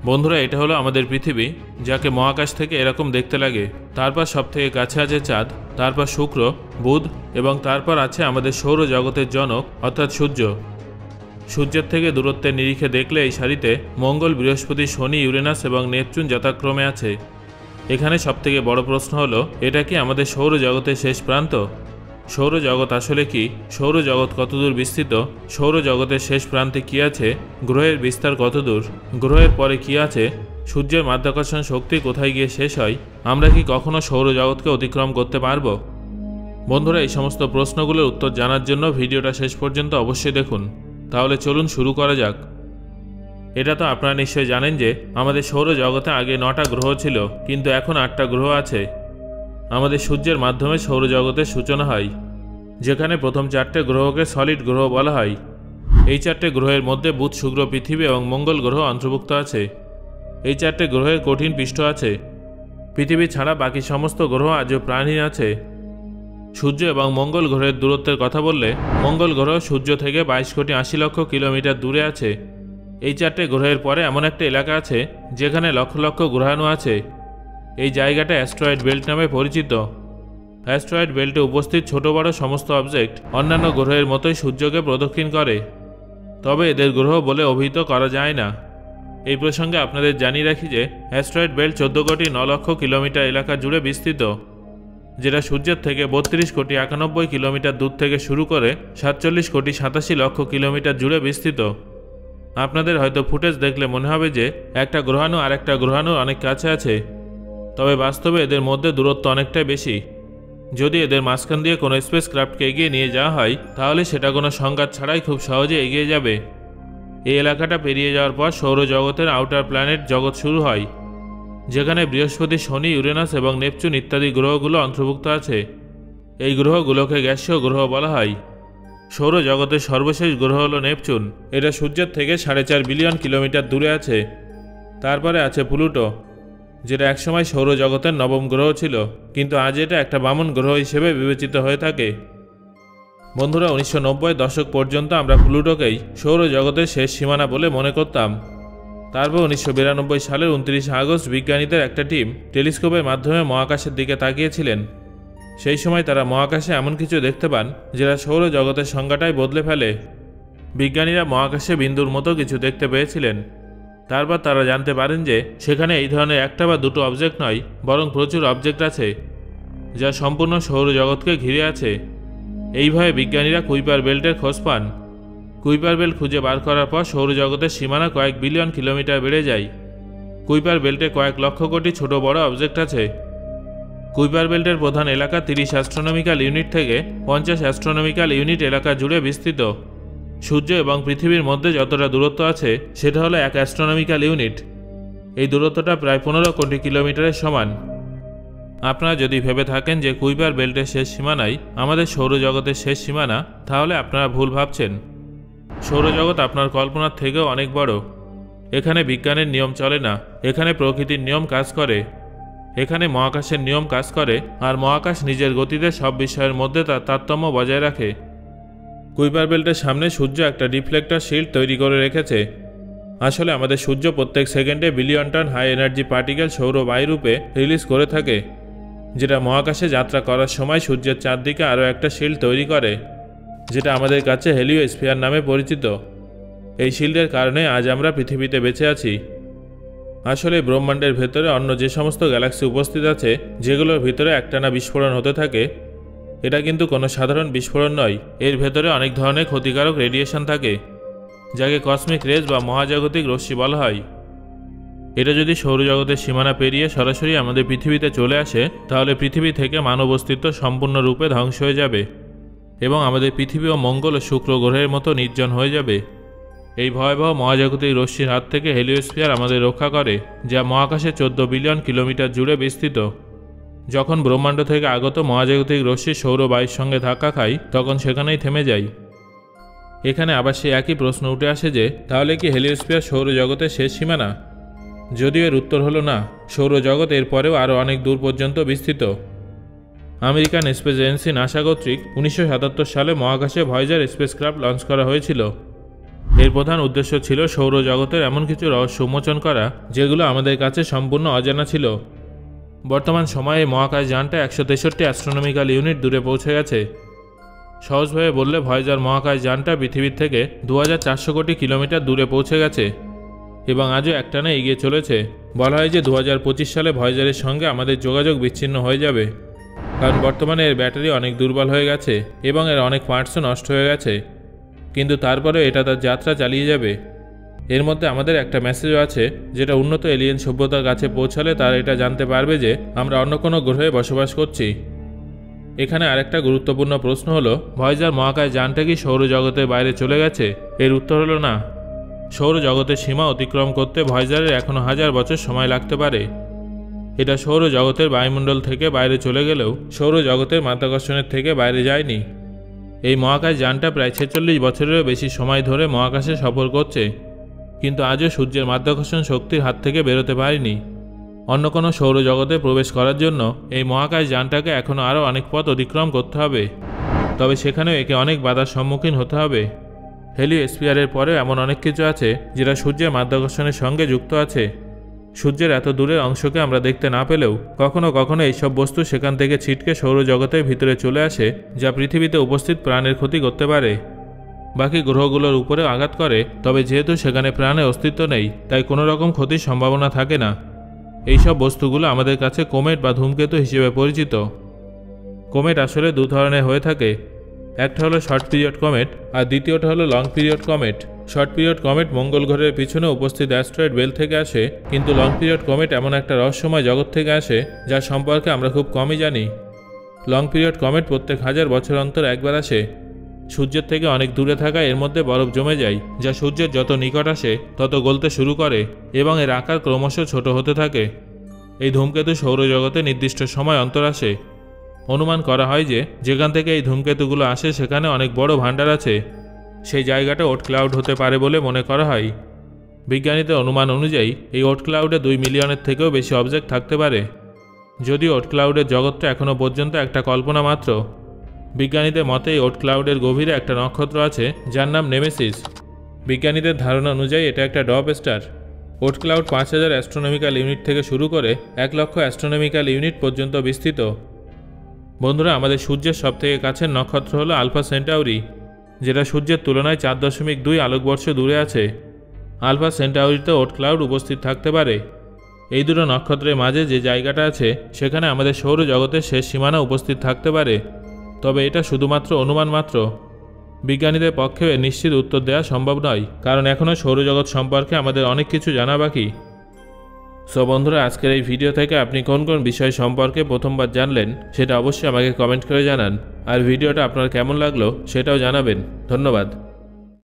বন্ধুরা, এটা হলো আমাদের পৃথিবী, যাকে মহাকাশ থেকে এরকম দেখতে লাগে। তারপর সবথেকে কাছে আছে চাঁদ, তারপর শুক্র, বুধ এবং তারপর আছে আমাদের সৌরজগতের জনক অর্থাৎ সূর্য। সূর্যের থেকে দূরত্বের নিরিখে দেখলে এই সারিতে মঙ্গল, বৃহস্পতি, শনি, ইউরেনাস এবং নেপচুন যথাক্রমে আছে। এখানে সবথেকে বড় প্রশ্ন হলো, এটা কি আমাদের সৌরজগতের শেষ প্রান্ত? সৌরজগৎ আসলে কি? সৌরজগৎ কতদূর বিস্তৃত? সৌরজগতের শেষ প্রান্তে কি আছে? গ্রহের বিস্তার কতদূর? গ্রহের পরে কি আছে? সূর্যের মাধ্যাকর্ষণ শক্তি কোথায় গিয়ে শেষ হয়? আমরা কি কখনো সৌরজগৎকে অতিক্রম করতে পারব? বন্ধুরা, এই সমস্ত প্রশ্নগুলোর উত্তর জানার জন্য ভিডিওটা শেষ পর্যন্ত অবশ্যই দেখুন। তাহলে চলুন শুরু করা যাক। এটা তো আপনারা নিশ্চয়ই জানেন যে আমাদের সৌরজগতে আগে 9টা গ্রহ ছিল, কিন্তু এখন 8টা গ্রহ আছে। আমাদের সূর্যের মাধ্যমে সৌরজগতের সূচনা হয়, যেখানে প্রথম 4টে গ্রহকে সলিড গ্রহ বলা হয়। এই 4টে গ্রহের মধ্যে বুধ, শুক্র, পৃথিবী এবং মঙ্গল গ্রহ অন্তর্ভুক্ত আছে। এই 4টে গ্রহের কঠিন পৃষ্ঠ আছে। পৃথিবী ছাড়া বাকি সমস্ত গ্রহ আজও প্রাণহীন আছে। সূর্য এবং মঙ্গল গ্রহের দূরত্বের কথা বললে, মঙ্গল গ্রহ সূর্য থেকে 22,80,00,000 কিলোমিটার দূরে আছে। এই 4টে গ্রহের পরে এমন একটা এলাকা আছে যেখানে লক্ষ লক্ষ গ্রহাণু আছে। এই জায়গাটা অ্যাস্ট্রয়েড বেল্ট নামে পরিচিত। অ্যাস্ট্রয়েড বেল্টে উপস্থিত ছোট বড় সমস্ত অবজেক্ট অন্যান্য গ্রহের মতোই সূর্যকে প্রদক্ষিণ করে, তবে এদের গ্রহ বলে অভিহিত করা যায় না। এই প্রসঙ্গে আপনাদের জানিয়ে রাখি যে অ্যাস্ট্রয়েড বেল্ট 14,09,00,000 কিলোমিটার এলাকা জুড়ে বিস্তৃত, যেটা সূর্যের থেকে 32,91,00,000 কিলোমিটার দূর থেকে শুরু করে 47,87,00,000 কিলোমিটার জুড়ে বিস্তৃত। আপনাদের হয়তো ফুটেজ দেখলে মনে হবে যে একটা গ্রহাণু আর একটা গ্রহাণুর অনেক কাছে আছে, তবে বাস্তবে এদের মধ্যে দূরত্ব অনেকটাই বেশি। যদি এদের মাঝখান দিয়ে কোনো স্পেস ক্রাফটকে এগিয়ে নিয়ে যাওয়া হয়, তাহলে সেটা কোনো সংঘাত ছাড়াই খুব সহজে এগিয়ে যাবে। এই এলাকাটা পেরিয়ে যাওয়ার পর সৌরজগতের আউটার প্ল্যানেট জগৎ শুরু হয়, যেখানে বৃহস্পতি, শনি, ইউরেনাস এবং নেপচুন ইত্যাদি গ্রহগুলো অন্তর্ভুক্ত আছে। এই গ্রহগুলোকে গ্যাসীয় গ্রহ বলা হয়। সৌরজগতের সর্বশেষ গ্রহ হলো নেপচুন। এটা সূর্যের থেকে 4.5 বিলিয়ন কিলোমিটার দূরে আছে। তারপরে আছে প্লুটো, যেটা একসময় সৌরজগতের 9ম গ্রহ ছিল, কিন্তু আজ এটা একটা বামন গ্রহ হিসেবে বিবেচিত হয়ে থাকে। বন্ধুরা, 1990 দশক পর্যন্ত আমরা প্লুটোকেই সৌরজগতের শেষ সীমানা বলে মনে করতাম। তারপর 1992 সালের 29 আগস্ট বিজ্ঞানীদের একটা টিম টেলিস্কোপের মাধ্যমে মহাকাশের দিকে তাকিয়েছিলেন। সেই সময় তারা মহাকাশে এমন কিছু দেখতে পান যেটা সৌরজগতের সংজ্ঞাটাই বদলে ফেলে। বিজ্ঞানীরা মহাকাশে বিন্দুর মতো কিছু দেখতে পেয়েছিলেন। তারপর তারা জানতে পারেন যে সেখানে এই ধরনের একটা বা দুটো অবজেক্ট নয়, বরং প্রচুর অবজেক্ট আছে যা সম্পূর্ণ সৌরজগৎকে ঘিরে আছে। এইভাবে বিজ্ঞানীরা কুইপার বেল্টের খোঁজ পান। কুইপার বেল্ট খুঁজে বার করার পর সৌরজগতের সীমানা কয়েক বিলিয়ন কিলোমিটার বেড়ে যায়। কুইপার বেল্টে কয়েক লক্ষ কোটি ছোট বড় অবজেক্ট আছে। কুইপার বেল্টের প্রধান এলাকা 30 অ্যাস্ট্রোনমিক্যাল ইউনিট থেকে 50 অ্যাস্ট্রোনমিক্যাল ইউনিট এলাকা জুড়ে বিস্তৃত। সূর্য এবং পৃথিবীর মধ্যে যতটা দূরত্ব আছে সেটা হলো 1 অ্যাস্ট্রোনমিক্যাল ইউনিট। এই দূরত্বটা প্রায় 15 কোটি কিলোমিটারের সমান। আপনারা যদি ভেবে থাকেন যে কুইপার বেল্টের শেষ সীমানাই আমাদের সৌরজগতের শেষ সীমানা, তাহলে আপনারা ভুল ভাবছেন। সৌরজগৎ আপনার কল্পনার থেকেও অনেক বড়। এখানে বিজ্ঞানের নিয়ম চলে না, এখানে প্রকৃতির নিয়ম কাজ করে। এখানে মহাকাশের নিয়ম কাজ করে, আর মহাকাশ নিজের গতিতে সব বিষয়ের মধ্যে তার তারতম্য বজায় রাখে। কুইপার বেল্টের সামনে সূর্য একটা রিফ্লেক্টর শিল্ড তৈরি করে রেখেছে। আসলে আমাদের সূর্য প্রত্যেক সেকেন্ডে billion ton high energy particle সৌর বায়ুরূপে রিলিজ করে থাকে, যেটা মহাকাশে যাত্রা করার সময় সূর্যের চারদিকে আরও একটা শিল্ড তৈরি করে, যেটা আমাদের কাছে হেলিওস্ফিয়ার নামে পরিচিত। এই শিল্ডের কারণে আজ আমরা পৃথিবীতে বেঁচে আছি। আসলে ব্রহ্মাণ্ডের ভেতরে অন্য যে সমস্ত গ্যালাক্সি উপস্থিত আছে, যেগুলোর ভিতরে একটানা বিস্ফোরণ হতে থাকে, এটা কিন্তু কোনো সাধারণ বিস্ফোরণ নয়। এর ভেতরে অনেক ধরনের ক্ষতিকারক রেডিয়েশন থাকে, যাকে কসমিক রেজ বা মহাজাগতিক রশ্মি বলা হয়। এটা যদি সৌরজগতের সীমানা পেরিয়ে সরাসরি আমাদের পৃথিবীতে চলে আসে, তাহলে পৃথিবী থেকে মানব অস্তিত্ব সম্পূর্ণরূপে ধ্বংস হয়ে যাবে এবং আমাদের পৃথিবী ও মঙ্গল ও শুক্র গ্রহের মতো নির্জন হয়ে যাবে। এই ভয়াবহ মহাজাগতিক রশ্মির হাত থেকে হেলিওস্ফিয়ার আমাদের রক্ষা করে, যা মহাকাশে 14 বিলিয়ন কিলোমিটার জুড়ে বিস্তৃত। যখন ব্রহ্মাণ্ড থেকে আগত মহাজাগতিক রশ্মি সৌর বায়ুর সঙ্গে ধাক্কা খায়, তখন সেখানেই থেমে যায়। এখানে আবার সেই একই প্রশ্ন উঠে আসে যে তাহলে কি হেলিওস্ফিয়ার সৌরজগতের শেষ সীমানা? যদিও এর উত্তর হলো না। সৌরজগৎ এর পরেও আরও অনেক দূর পর্যন্ত বিস্তৃত। আমেরিকান স্পেস এজেন্সি নাসা কর্তৃক 1977 সালে মহাকাশে ভয়েজার স্পেসক্রাফট লঞ্চ করা হয়েছিল। এর প্রধান উদ্দেশ্য ছিল সৌরজগতের এমন কিছু রহস্য উন্মোচন করা যেগুলো আমাদের কাছে সম্পূর্ণ অজানা ছিল। বর্তমান সময়ে মহাকাশ যানটা 163 অ্যাস্ট্রোনমিক্যাল ইউনিট দূরে পৌঁছে গেছে। সহজভাবে বললে ভয়েজার মহাকাশ যানটা পৃথিবীর থেকে 2400 কোটি কিলোমিটার দূরে পৌঁছে গেছে এবং আজও একটানা এগিয়ে চলেছে। বলা হয় যে 2025 সালে ভয়েজারের সঙ্গে আমাদের যোগাযোগ বিচ্ছিন্ন হয়ে যাবে, কারণ বর্তমানে এর ব্যাটারি অনেক দুর্বল হয়ে গেছে এবং এর অনেক পার্টসও নষ্ট হয়ে গেছে, কিন্তু তারপরেও এটা তার যাত্রা চালিয়ে যাবে। এর মধ্যে আমাদের একটা মেসেজও আছে, যেটা উন্নত এলিয়েন সভ্যতার কাছে পৌঁছালে তারা এটা জানতে পারবে যে আমরা অন্য কোনো গ্রহে বসবাস করছি। এখানে আরেকটা গুরুত্বপূর্ণ প্রশ্ন হলো, ভয়েজার মহাকাশ যানটা কি সৌরজগতের বাইরে চলে গেছে? এর উত্তর হলো না। সৌরজগতের সীমা অতিক্রম করতে ভয়েজারের এখনও 1000 বছর সময় লাগতে পারে। এটা সৌরজগতের বায়ুমণ্ডল থেকে বাইরে চলে গেলেও সৌরজগতের মাধ্যাকর্ষণের থেকে বাইরে যায়নি। এই মহাকাশ যানটা প্রায় 46 বছরেরও বেশি সময় ধরে মহাকাশে সফর করছে, কিন্তু আজও সূর্যের মাধ্যাকর্ষণ শক্তির হাত থেকে বেরোতে পারেনি। অন্য কোনো সৌরজগতে প্রবেশ করার জন্য এই মহাকাশ যানটাকে এখনও আরও অনেক পথ অতিক্রম করতে হবে, তবে সেখানেও একে অনেক বাধার সম্মুখীন হতে হবে। হেলিওস্ফিয়ারের পরেও এমন অনেক কিছু আছে যেটা সূর্যের মাধ্যাকর্ষণের সঙ্গে যুক্ত আছে। সূর্যের এত দূরের অংশকে আমরা দেখতে না পেলেও কখনো কখনো এইসব বস্তু সেখান থেকে ছিটকে সৌরজগতের ভিতরে চলে আসে, যা পৃথিবীতে উপস্থিত প্রাণের ক্ষতি করতে পারে। বাকি গ্রহগুলোর উপরে আঘাত করে, তবে যেহেতু সেখানে প্রাণের অস্তিত্ব নেই তাই কোনো রকম ক্ষতির সম্ভাবনা থাকে না। এইসব বস্তুগুলো আমাদের কাছে কোমেট বা ধূমকেতু হিসেবে পরিচিত। কোমেট আসলে দু ধরনের হয়ে থাকে, একটা হলো শর্ট পিরিয়ড কমেট আর দ্বিতীয়টা হলো long period comet. Short period comet মঙ্গল গ্রহের পিছনে উপস্থিত অ্যাস্ট্রয়েড বেল্ট থেকে আসে, কিন্তু লং পিরিয়ড কমেট এমন একটা রহস্যময় জগৎ থেকে আসে যার সম্পর্কে আমরা খুব কমই জানি। লং পিরিয়ড কমেট প্রত্যেক 1000 বছর অন্তর একবার আসে। সূর্যের থেকে অনেক দূরে থাকা এর মধ্যে বরফ জমে যায়, যা সূর্যের যত নিকট আসে তত গলতে শুরু করে এবং এর আকার ক্রমশ ছোট হতে থাকে। এই ধূমকেতু সৌরজগতে নির্দিষ্ট সময় অন্তর আসে। অনুমান করা হয় যে যেখান থেকে এই ধূমকেতুগুলো আসে সেখানে অনেক বড় ভাণ্ডার আছে। সেই জায়গাটা ওট ক্লাউড হতে পারে বলে মনে করা হয়। বিজ্ঞানীদের অনুমান অনুযায়ী এই ওট ক্লাউডে 2 মিলিয়নের থেকেও বেশি অবজেক্ট থাকতে পারে। যদিও ওট ক্লাউডের জগৎটা এখনও পর্যন্ত একটা কল্পনা মাত্র। বিজ্ঞানীদের মতে এই ওট ক্লাউডের গভীরে একটা নক্ষত্র আছে যার নাম নেমেসিস। বিজ্ঞানীদের ধারণা অনুযায়ী এটা একটা ডব স্টার। ওট ক্লাউড 5000 অ্যাস্ট্রোনমিক্যাল ইউনিট থেকে শুরু করে 1 লক্ষ অ্যাস্ট্রোনমিক্যাল ইউনিট পর্যন্ত বিস্তৃত। বন্ধুরা, আমাদের সূর্যের সবথেকে কাছের নক্ষত্র হলো আলফা সেন্টাউরি, যেটা সূর্যের তুলনায় 4.2 আলোকবর্ষ দূরে আছে। আলফা সেন্টাউরিতে ওট ক্লাউড উপস্থিত থাকতে পারে। এই দুটো নক্ষত্রের মাঝে যে জায়গাটা আছে সেখানে আমাদের সৌরজগতের শেষ সীমানা উপস্থিত থাকতে পারে, তবে এটা শুধুমাত্র অনুমান মাত্র। বিজ্ঞানীদের পক্ষেও এর নিশ্চিত উত্তর দেওয়া সম্ভব নয়, কারণ এখনও সৌরজগৎ সম্পর্কে আমাদের অনেক কিছু জানা বাকি। সো বন্ধুরা, আজকের এই ভিডিও থেকে আপনি কোন কোন বিষয় সম্পর্কে প্রথমবার জানলেন সেটা অবশ্যই আমাকে কমেন্ট করে জানান, আর ভিডিওটা আপনার কেমন লাগলো সেটাও জানাবেন। ধন্যবাদ।